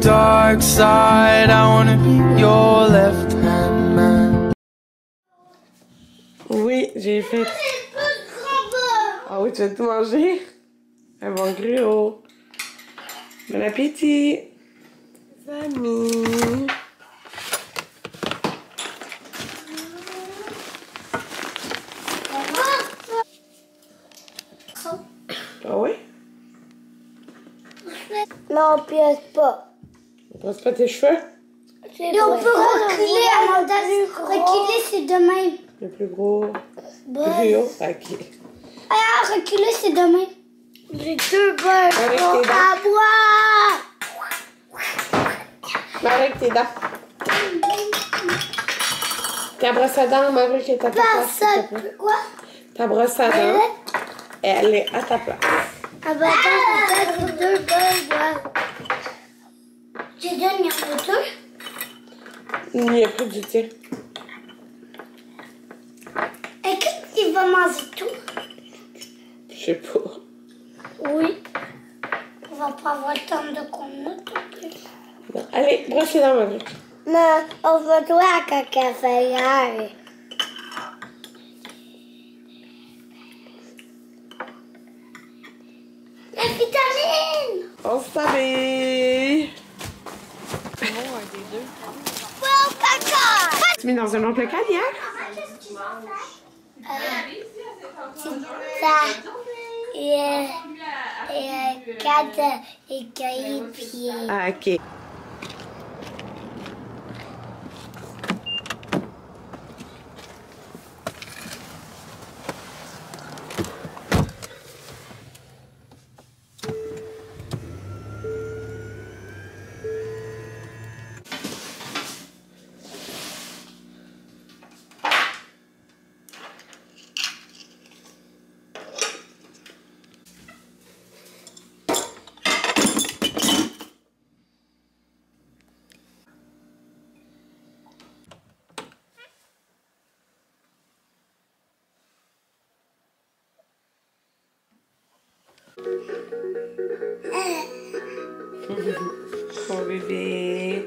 dark side. I wanna be your left hand man. Oui, j'ai fait. Ah oui, tu vas tout manger? Un bon gruau. Bon appétit, amis. Ah oui? Non, on pièce pas. On passe pas tes cheveux? Et on peut reculer avant d'aller. Reculer, c'est demain. Le plus gros gruau? Ok. Ah, reculer, c'est demain. J'ai 2 balles Avec tes dents. à boire. Avec tes dents. Ta brosse à dents, Marie, qui est à ta place, s'il te plaît. Quoi? Ta brosse à dents, elle est à ta place. Ah bah attends, peut-être 2 balles, J'ai donné il y en a 2. Il n'y a plus du tien. Et qu'est-ce qu'il va manger tout? Je sais pas. Oui. On va pas avoir le temps de connaître tout plus. Non. Allez, brosse les dents, Marie. Non, on va jouer à caca faire. La vitamine! On s'habille. Bon, caca! Tu mets dans un autre local hier? Ça et 4 équipiers. Ah, ok. Mon bébé.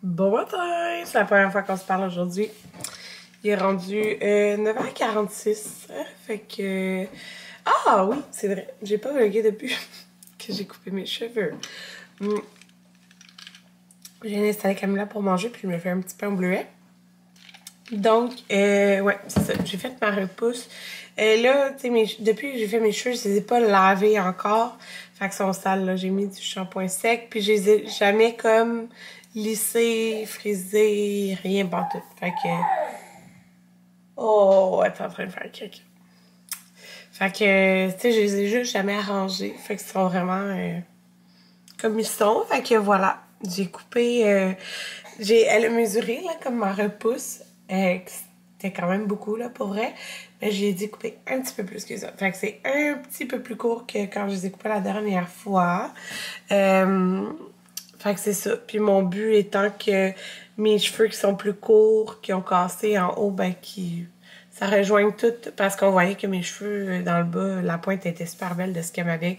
Bon matin! C'est la première fois qu'on se parle aujourd'hui. Il est rendu 9h46. Fait que... Ah oui, c'est vrai. J'ai pas vlogué depuis que j'ai coupé mes cheveux. J'ai installé Camilla pour manger, puis je me fais un petit pain au bleuet. Donc, ouais, c'est ça. J'ai fait ma repousse. Là, tu sais, depuis que j'ai fait mes cheveux, je les ai pas lavés encore. Fait que sont sales, là. J'ai mis du shampoing sec, puis je les ai jamais comme lissés, frisés, rien pantoute. Fait que... Oh, elle est en train de faire caca. Fait que, tu sais, je les ai juste jamais arrangés. Fait que ils sont vraiment comme ils sont. Fait que voilà, j'ai coupé... elle a mesuré, là, comme ma repousse. C'était quand même beaucoup, là, pour vrai. Mais j'ai dit couper un petit peu plus que ça. Fait que c'est un petit peu plus court que quand je les ai coupés la dernière fois. Fait que c'est ça. Puis mon but étant que mes cheveux qui sont plus courts, qui ont cassé en haut, ben qui... Ça rejoigne tout, parce qu'on voyait que mes cheveux dans le bas, la pointe était super belle de ce qu'elle m'avait...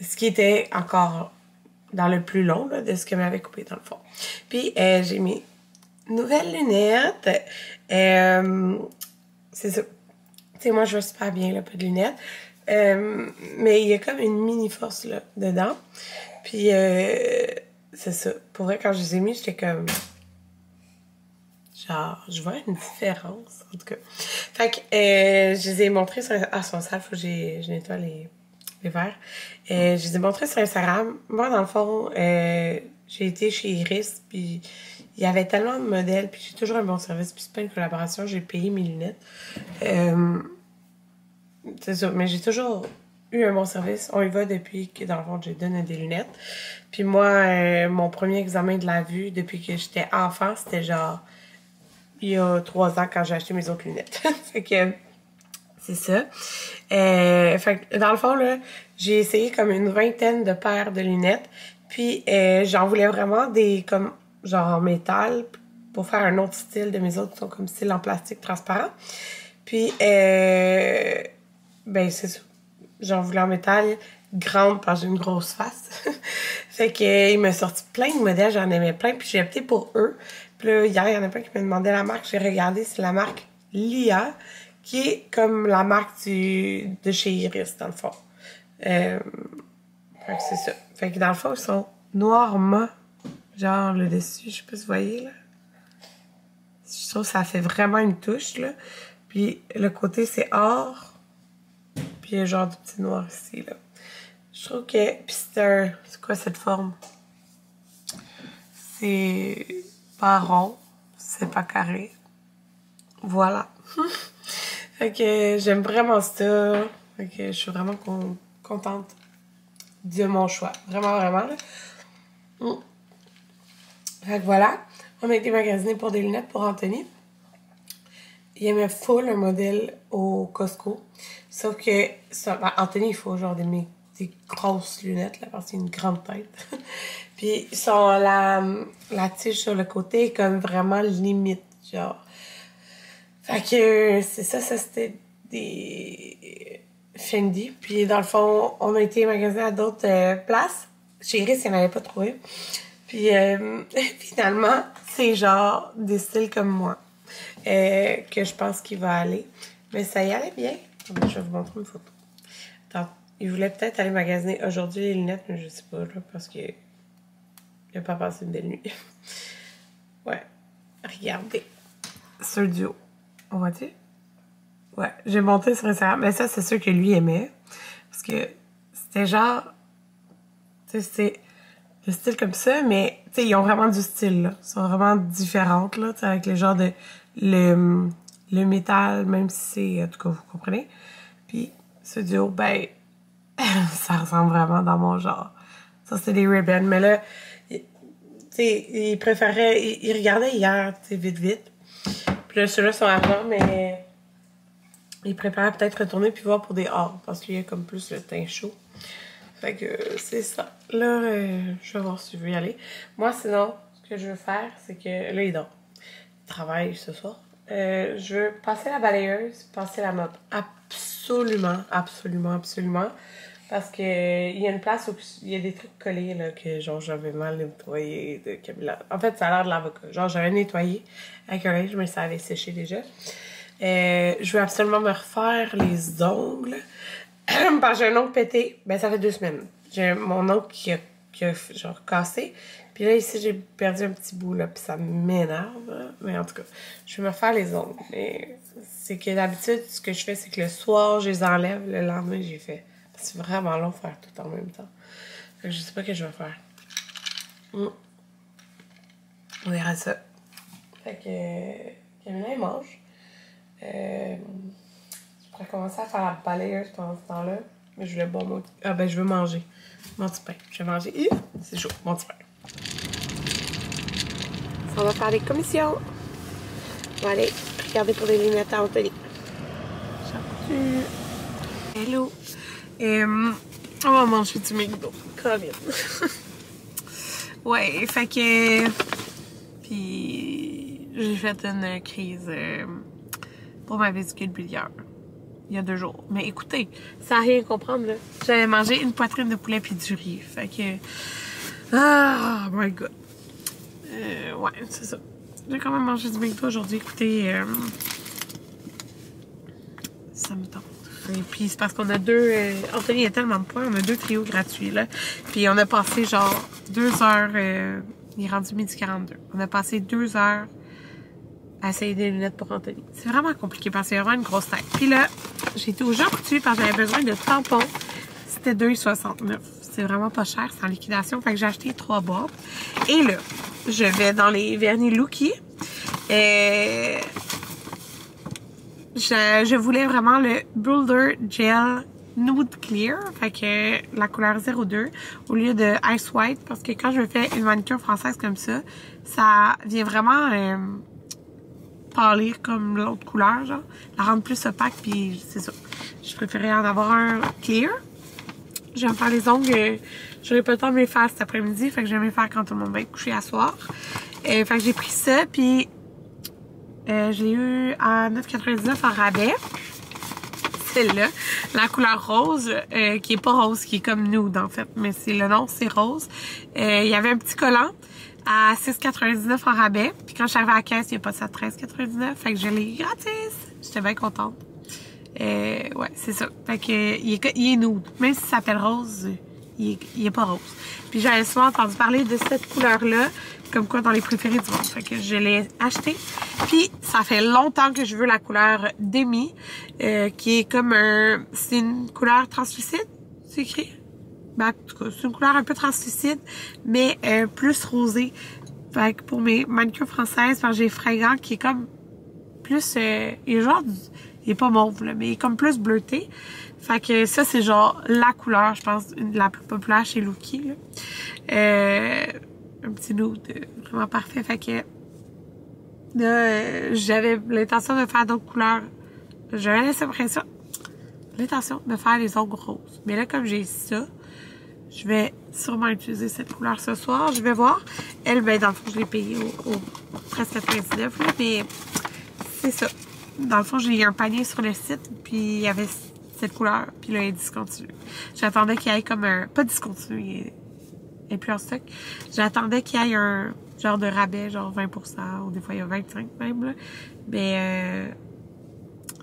Ce qui était encore dans le plus long, là, de ce qu'elle m'avait coupé dans le fond. Puis j'ai mis nouvelles lunettes. C'est ça. Tu sais, moi, je vois super bien, là, pas de lunettes. Mais il y a comme une mini-force, là, dedans. Puis, c'est ça. Pour vrai, quand je les ai mis, j'étais comme... Genre, je vois une différence, en tout cas. Fait que, je les ai montrés sur... Ah, son sale, faut que je nettoie les verres. Je les ai montrés sur Instagram. Moi, dans le fond, j'ai été chez Iris, puis il y avait tellement de modèles, puis j'ai toujours un bon service, puis c'est pas une collaboration, j'ai payé mes lunettes. C'est ça, mais j'ai toujours eu un bon service. On y va depuis que, dans le fond, j'ai donné des lunettes. Puis moi, mon premier examen de la vue, depuis que j'étais enfant, c'était genre... il y a 3 ans quand j'ai acheté mes autres lunettes. Fait que c'est ça. Fait que dans le fond, là, j'ai essayé comme une vingtaine de paires de lunettes. Puis j'en voulais vraiment des comme genre en métal pour faire un autre style de mes autres qui sont comme style en plastique transparent. Puis ben c'est ça. J'en voulais en métal grande parce que j'ai une grosse face. Fait que il m'a sorti plein de modèles, j'en aimais plein, puis j'ai opté pour eux. Puis là, hier, il y en a plein qui me demandaient la marque. J'ai regardé, c'est la marque Lia, qui est comme la marque de chez Iris, dans le fond. Fait que c'est ça. Fait que dans le fond, ils sont noirs mat. Genre le dessus, je sais pas si vous voyez, là. Je trouve que ça fait vraiment une touche, là. Puis le côté, c'est or. Puis il y a genre du petit noir ici, là. Je trouve que... Puis c'est quoi cette forme? C'est pas rond. C'est pas carré. Voilà. Fait que j'aime vraiment ça. Fait que je suis vraiment contente de mon choix. Vraiment, vraiment, là. Fait que voilà. On a été magasiner pour des lunettes pour Anthony. Il aimait full un modèle au Costco. Sauf que ben, Anthony, il faut genre des grosses lunettes, là, parce qu'il a une grande tête. Puis la tige sur le côté est comme vraiment limite, genre. Fait que c'est ça c'était des Fendi. Puis dans le fond, on a été magasiner à d'autres places. Chez Iris, il n'y en avait pas trouvé. Puis finalement, c'est genre des styles comme moi. Que je pense qu'il va aller. Mais ça y allait bien. Je vais vous montrer une photo. Attends, il voulait peut-être aller magasiner aujourd'hui les lunettes, mais je sais pas, là, parce que il a pas passé une belle nuit. Ouais. Regardez. Sur le duo. On voit-tu? Ouais. J'ai monté sur Instagram. Mais ça, c'est sûr que lui aimait. Parce que c'était genre... Tu sais, c'est le style comme ça, mais tu sais, ils ont vraiment du style, là. Ils sont vraiment différentes, là, tu sais, avec le genre de... Le métal, même si c'est... En tout cas, vous comprenez? Puis, ce duo, ben... ça ressemble vraiment dans mon genre. Ça, c'est des ribbons. Mais là, tu sais, il préférait... Il regardait hier, tu sais, vite. Puis là, ceux-là sont argent, mais... Il préférait peut-être retourner puis voir pour des or, parce qu'il y a comme plus le teint chaud. Fait que c'est ça. Là, je vais voir si je veux y aller. Moi, sinon, ce que je veux faire, c'est que... Là, il dort. Il travaille ce soir. Je veux passer la balayeuse, passer la mop. Absolument, absolument, absolument. Parce que il y a une place où il y a des trucs collés, là, que genre j'avais mal nettoyé de Camilla. En fait, ça a l'air de l'avocat. Genre, j'avais nettoyé avec un linge, mais ça avait séché déjà. Je veux absolument me refaire les ongles. Parce que j'ai un ongle pété. Ben, ça fait 2 semaines. J'ai mon ongle qui a genre cassé. Puis là, ici, j'ai perdu un petit bout, là, puis ça m'énerve. Mais en tout cas, je vais me faire les ongles. Mais c'est que d'habitude, ce que je fais, c'est que le soir, je les enlève. Le lendemain, j'ai fait. C'est vraiment long de faire tout en même temps. Fait que je sais pas ce que je vais faire. On verra ça. Fait que Camilla, elle mange. Je pourrais commencer à faire la balayeuse pendant ce temps-là. Mais je voulais boire mon... Ah ben, je veux manger. Mon petit pain. Je vais manger. C'est chaud, mon petit pain. On va faire des commissions. On va aller regarder pour des lunettes à Anthony. Salut. Hello. On va manger du McDo. COVID. Ouais, fait que... Puis j'ai fait une crise pour ma vésicule biliaire. Il y a 2 jours. Mais écoutez, ça n'a rien à comprendre, là. J'avais mangé une poitrine de poulet puis du riz. Fait que... Oh my god. Ouais, c'est ça. J'ai quand même mangé du McDo aujourd'hui. Écoutez, ça me tente. Et puis c'est parce qu'on a deux... Anthony a tellement de points, on a 2 trios gratuits, là. Puis on a passé genre 2 heures... il est rendu 12h42. On a passé 2 heures à essayer des lunettes pour Anthony. C'est vraiment compliqué parce qu'il y a vraiment une grosse tête. Puis là, j'ai été au Jean Coutu parce que j'avais besoin de tampons. C'était 2,69. C'est vraiment pas cher, c'est en liquidation. Fait que j'ai acheté 3 boîtes. Et là, je vais dans les vernis Lookie. Je voulais vraiment le Boulder Gel Nude Clear, fait que la couleur 02 au lieu de Ice White, parce que quand je fais une manicure française comme ça vient vraiment pâlir comme l'autre couleur, genre, la rendre plus opaque, puis c'est ça. Je préférais en avoir un clear. Je vais me faire les ongles, j'aurai pas le temps de me les faire cet après-midi, fait que je vais me les faire quand tout le monde va être couché à soir. Fait que j'ai pris ça, puis je l'ai eu à 9,99 en rabais. Celle-là, la couleur rose, qui est pas rose, qui est comme nude en fait, mais c'est le nom, c'est rose. Il y avait un petit collant à 6,99 en rabais, puis quand je suis arrivée à la caisse, il n'y a pas ça à 13,99, fait que je l'ai eu gratis. J'étais bien contente. Ouais, c'est ça. Fait que il est nude. Même si ça s'appelle rose, il est pas rose. Puis j'avais souvent entendu parler de cette couleur-là, comme quoi dans les préférés du monde. Fait que je l'ai acheté. Puis ça fait longtemps que je veux la couleur Demi, qui est comme un... C'est une couleur translucide, c'est écrit? Ben, en tout cas, c'est une couleur un peu translucide, mais plus rosée. Fait que pour mes manicures françaises, j'ai Fringant qui est comme plus... il est genre... Il est pas mauve, là, mais il est comme plus bleuté. Fait que ça, c'est genre la couleur, je pense, la plus populaire chez Lookie, là. Un petit nude vraiment parfait. Fait que là, j'avais l'intention de faire d'autres couleurs. J'avais l'intention de faire les ongles roses. Mais là, comme j'ai ça, je vais sûrement utiliser cette couleur ce soir. Je vais voir. Elle, ben, dans le fond, je l'ai payée au presque 99, là, mais c'est ça. Dans le fond, j'ai eu un panier sur le site, puis il y avait cette couleur, puis là, elle est discontinue. J'attendais qu'il y ait comme un... Pas discontinué, elle est plus en stock. J'attendais qu'il y ait un genre de rabais, genre 20%, ou des fois il y a 25% même, là. Mais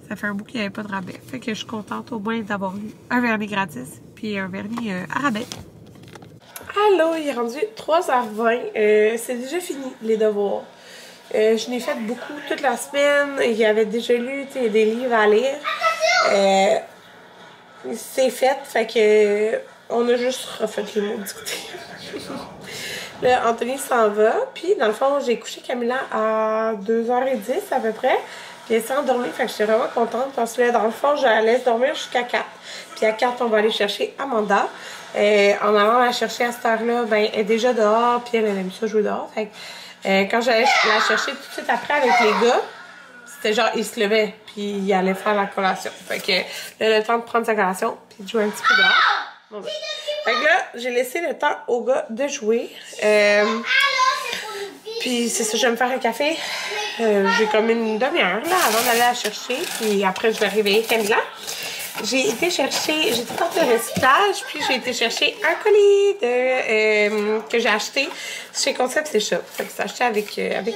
ça fait un bout qu'il n'y avait pas de rabais. Fait que je suis contente au moins d'avoir eu un vernis gratis, puis un vernis à rabais. Allô, il est rendu 3h20. C'est déjà fini, les devoirs. Je n'ai fait beaucoup toute la semaine. Il y avait déjà lu des livres à lire. C'est fait que on a juste refait les mots du côté. Là, Anthony s'en va. Puis, dans le fond, j'ai couché Camilla à 2h10 à peu près. Puis, elle s'est endormie. Fait que j'étais vraiment contente parce que là, dans le fond, je la laisse dormir jusqu'à 4. Puis, à 4, on va aller chercher Amanda. En allant la chercher à cette heure-là, ben, elle est déjà dehors. Puis, elle aime ça jouer dehors. Fait que quand j'allais la chercher tout de suite après avec les gars, c'était genre, il se levait, puis il allait faire la collation. Fait que là, le temps de prendre sa collation, puis de jouer un petit peu dehors. Bon, ben. Fait que là, j'ai laissé le temps aux gars de jouer. Puis c'est ça, je vais me faire un café. J'ai comme une demi-heure là avant d'aller la chercher. Puis après, je vais réveiller Camilla. J'ai été chercher, j'étais partie de recyclage, puis j'ai été chercher un colis que j'ai acheté chez Concept C'est Shop. Fait que c'est acheté avec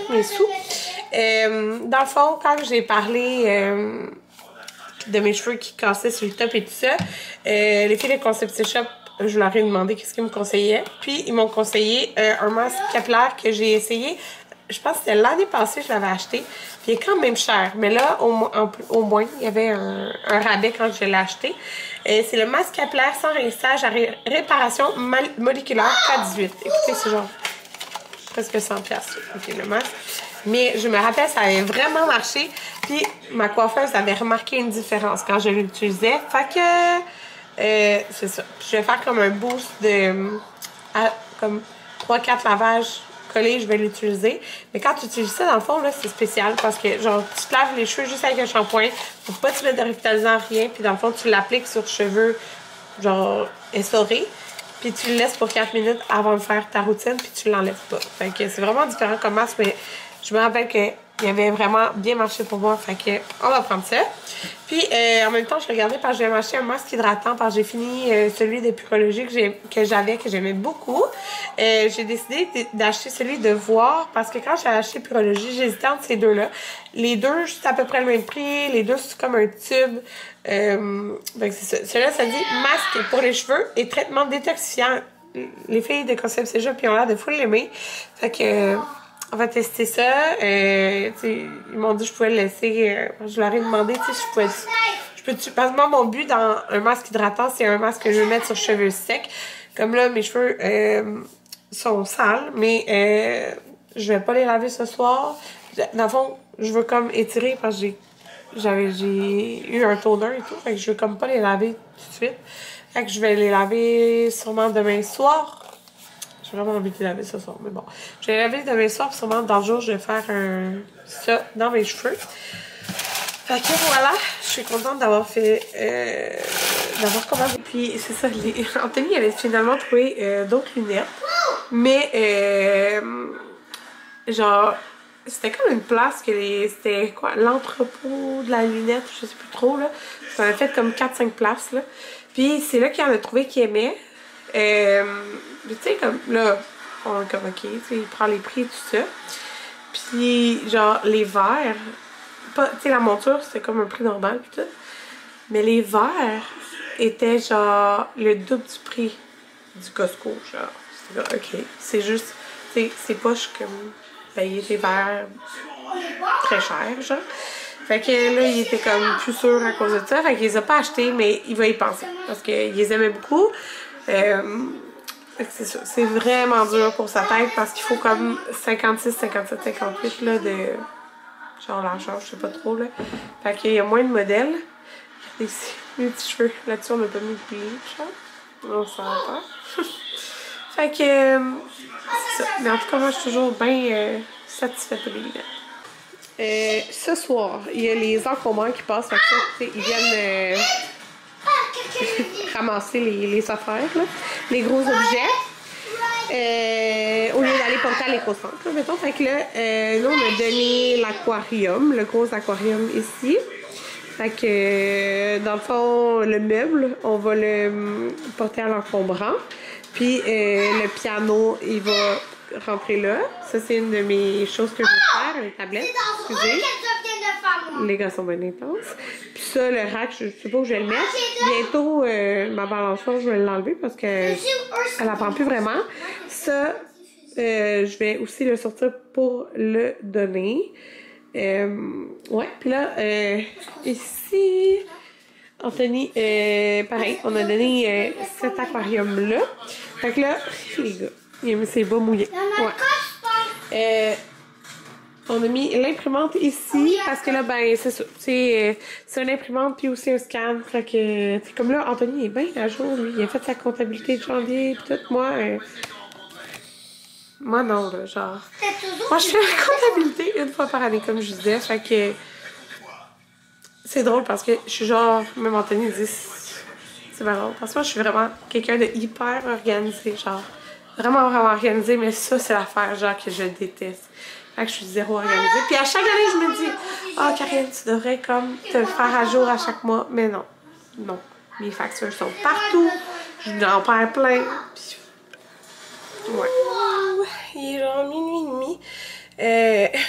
mes sous. Dans le fond, quand j'ai parlé de mes cheveux qui cassaient sur le top et tout ça, les filles de Concept C'est Shop, je leur ai demandé qu'est-ce qu'ils me conseillaient. Puis ils m'ont conseillé un masque capillaire que j'ai essayé. Je pense que c'était l'année passée que je l'avais acheté. Puis il est quand même cher. Mais là, au moins, il y avait un rabais quand je l'ai acheté. C'est le masque capillaire sans rinçage à réparation moléculaire K18. Écoutez, c'est genre presque 100$. OK, le masque. Mais je me rappelle, ça avait vraiment marché. Puis ma coiffeuse avait remarqué une différence quand je l'utilisais. Fait que c'est ça. Puis je vais faire comme un boost de comme 3-4 lavages collés, je vais l'utiliser. Mais quand tu utilises ça, dans le fond, là, c'est spécial parce que, genre, tu te laves les cheveux juste avec un shampoing. Faut pas te mettre de revitalisant, rien. Puis dans le fond, tu l'appliques sur cheveux, genre, essorés. Puis tu le laisses pour 4 minutes avant de faire ta routine, puis tu l'enlèves pas. Fait que c'est vraiment différent comme masque, mais je me rappelle que il avait vraiment bien marché pour moi. Fait que on va prendre ça. Puis en même temps, je regardais parce que je vais m'acheter un masque hydratant parce que j'ai fini celui de Purologie que j'aimais beaucoup. J'ai décidé d'acheter celui de Voir parce que quand j'ai acheté Purologie, j'hésitais entre ces deux-là. Les deux, c'est à peu près le même prix. Les deux, c'est comme un tube. C'est ça. Celui-là, ça dit masque pour les cheveux et traitement détoxifiant. Les filles de Concept Seja puis ont l'air de full l'aimer. Fait que on va tester ça. Ils m'ont dit que je pouvais le laisser. Je leur ai demandé si je pouvais. Parce que moi, mon but dans un masque hydratant, c'est un masque que je veux mettre sur cheveux secs. Comme là, mes cheveux sont sales, mais je vais pas les laver ce soir. Dans le fond, je veux comme étirer parce que j'ai eu un toner et tout. Fait que je veux comme pas les laver tout de suite. Fait que je vais les laver sûrement demain soir. J'ai vraiment envie de les laver ce soir, mais bon. Je vais les laver demain soir, puis sûrement dans le jour, je vais faire ça dans mes cheveux. Fait que voilà, je suis contente d'avoir fait... d'avoir commandé. Puis c'est ça, Anthony avait finalement trouvé d'autres lunettes. Mais genre, c'était comme une place que c'était quoi, l'entrepôt de la lunette, je sais plus trop là. Ça avait fait comme 4-5 places là. Puis c'est là qu'il en a trouvé qu'il aimait. Tu sais, comme là, on est comme ok, tu sais, il prend les prix et tout ça. Puis genre, les verres, tu sais, la monture c'était comme un prix normal pis tout. Mais les verres étaient genre le double du prix du Costco, genre. C'était là, ok, c'est juste, tu sais, c'est pas comme payer des verres très chers, genre. Fait que là, il était comme plus sûr à cause de ça. Fait qu'il les a pas achetés, mais il va y penser. Parce qu'il les aimait beaucoup. C'est ça. C'est vraiment dur pour sa tête parce qu'il faut comme 56, 57, 58 là, de genre largeur, je sais pas trop là. Fait qu'il y a moins de modèles. Regardez ici, mes petits cheveux. Là-dessus, on a pas mis de bleach, hein. On s'en va. Fait que c'est ça. Mais en tout cas, moi, je suis toujours bien satisfaite de mes lunettes. Ce soir, il y a les encombrants qui passent. Fait que ça, ils viennent ramasser les affaires, là, les gros objets. Au lieu d'aller porter à l'éco-centre, mettons. Fait que là, nous, on a donné l'aquarium, le gros aquarium ici. Fait que, dans le fond, le meuble, on va le porter à l'encombrant. Puis, le piano, il va rentrer là. Ça, c'est une de mes choses que je vais faire, une tablette. Excusez. Les gars sont bien intenses. Puis ça, le rack, je sais pas où je vais le mettre. Bientôt, ma balançoire, je vais l'enlever parce que elle apprend plus vraiment. Ça, je vais aussi le sortir pour le donner. Ouais, puis là, ici, Anthony, pareil, on a donné cet aquarium-là. Fait que là, les gars, il a mis ses bas mouillés. Ouais. On a mis l'imprimante ici parce que là, ben, c'est ça. C'est une imprimante puis aussi un scan. Fait que, c'est comme là, Anthony est bien à jour, lui. Il a fait sa comptabilité de janvier pis tout. Moi, non, là, genre. Moi, je fais la comptabilité une fois par année, comme je disais. Fait que, c'est drôle parce que je suis genre, même Anthony dit, c'est marrant. Parce que moi, je suis vraiment quelqu'un de hyper organisé, genre. Vraiment, vraiment organisé, mais ça, c'est l'affaire, genre, que je déteste. Fait que je suis zéro organisée. Puis à chaque année, je me dis, ah, Karine, tu devrais comme te le faire à jour à chaque mois. Mais non. Non. Mes factures sont partout. Je n'en perds plein. Puis, ouais. Il est genre minuit et demi.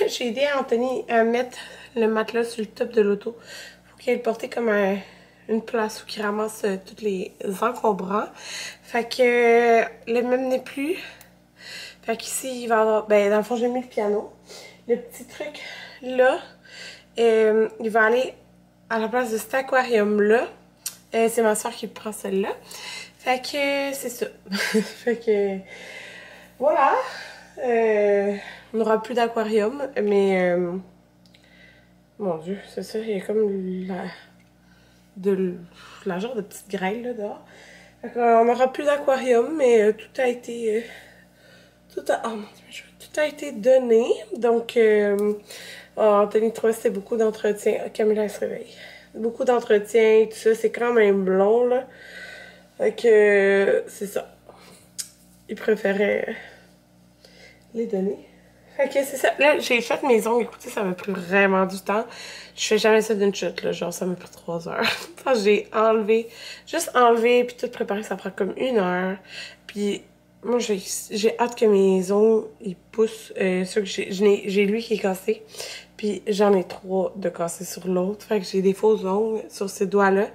J'ai aidé Anthony à mettre le matelas sur le top de l'auto. Faut qu'il ait porté comme une place où il ramasse tous les encombrants. Fait que le meuble n'est plus. Fait qu'ici, il va y avoir... Ben, dans le fond, j'ai mis le piano. Le petit truc là, il va aller à la place de cet aquarium-là. C'est ma soeur qui prend celle-là. Fait que c'est ça. Fait que... Voilà. On n'aura plus d'aquarium, mais... mon Dieu, c'est ça. Il y a comme la genre de petite grêle là dehors. Fait qu'on n'aura plus d'aquarium, mais tout a été... oh mon Dieu, tout a été donné. Donc, Anthony trouvait que c'était beaucoup d'entretien. Camilla, elle se réveille. Beaucoup d'entretien et tout ça. C'est quand même long, là. Fait que, c'est ça. Il préférait les donner. Ok, c'est ça. Là, j'ai fait mes ongles. Écoutez, ça m'a pris vraiment du temps. Je fais jamais ça d'une chute, là. Genre, ça m'a pris 3 heures. Enfin, j'ai enlevé, juste enlevé, puis tout préparé, ça prend comme 1 heure. Puis, moi, j'ai hâte que mes ongles, ils poussent. Ceux que j'ai lui qui est cassé. Puis, j'en ai 3 de cassés sur l'autre. Fait que j'ai des faux ongles sur ces doigts-là.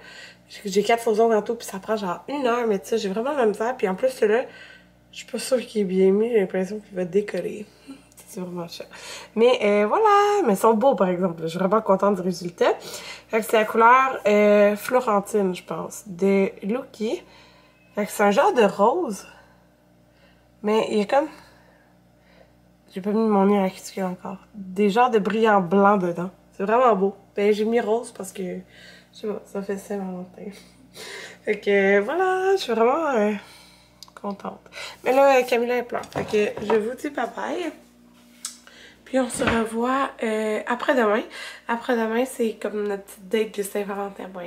J'ai 4 faux ongles en tout, puis ça prend genre 1 heure. Mais tu sais, j'ai vraiment la misère. Puis, en plus, celui-là, je suis pas sûre qu'il est bien mis. J'ai l'impression qu'il va décoller. C'est vraiment cher. Mais voilà, mais ils sont beaux par exemple. Je suis vraiment contente du résultat. Fait que c'est la couleur Florentine, je pense, de Lookie. Fait que c'est un genre de rose. Mais il y a comme... J'ai pas mis mon nez à la cuticule encore. Des genres de brillants blancs dedans. C'est vraiment beau. Ben j'ai mis rose parce que... Je sais pas, ça fait Saint-Valentin. Fait que voilà, je suis vraiment contente. Mais là, Camilla elle pleure. Fait que je vous dis bye bye. Puis on se revoit après-demain. Après-demain, c'est comme notre petite date de Saint-Valentin. Bon,